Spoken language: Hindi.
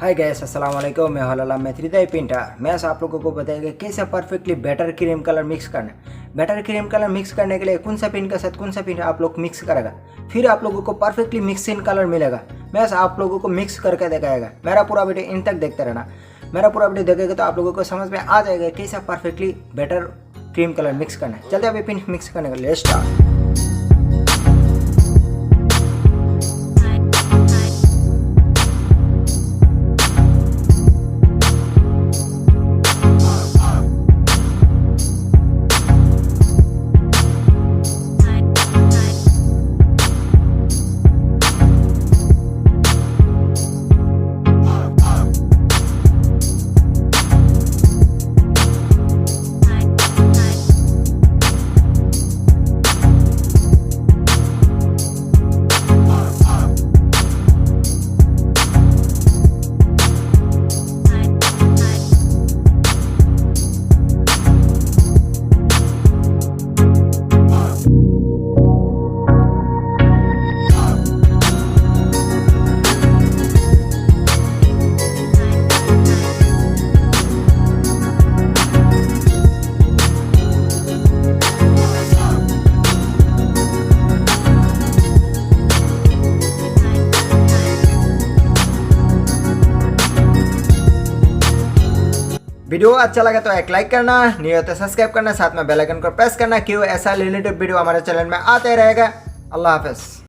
हाय गैस, अस्सलाम वालेकुम। मैं हलाल अहमद हृदय पिंटा। मैं आप लोगों को बताएगा कैसे perfectly better cream colour mix करना है। बेटर क्रीम कलर मिक्स करने के लिए कौन सा पिन के साथ कौन सा पिन आप लोग मिक्स करेगा, फिर आप लोगों को परफेक्टली मिक्सिंग कलर मिलेगा। मैं आप लोगों को मिक्स करके दिखाएगा। मेरा पूरा वीडियो इन तक देखते रहना। मेरा पूरा वीडियो देखेगा तो आप लोगों को समझ में आ जाएगा कैसे perfectly better cream colour mix करना है। चलते अभी पिन मिक्स करने के लिए स्टार्ट। वीडियो अच्छा लगा तो एक लाइक करना, नहीं हो तो सब्सक्राइब करना, साथ में बेल आइकन को प्रेस करना। क्यों ऐसा रिलेटेड वीडियो हमारे चैनल में आते रहेगा। अल्लाह हाफिज।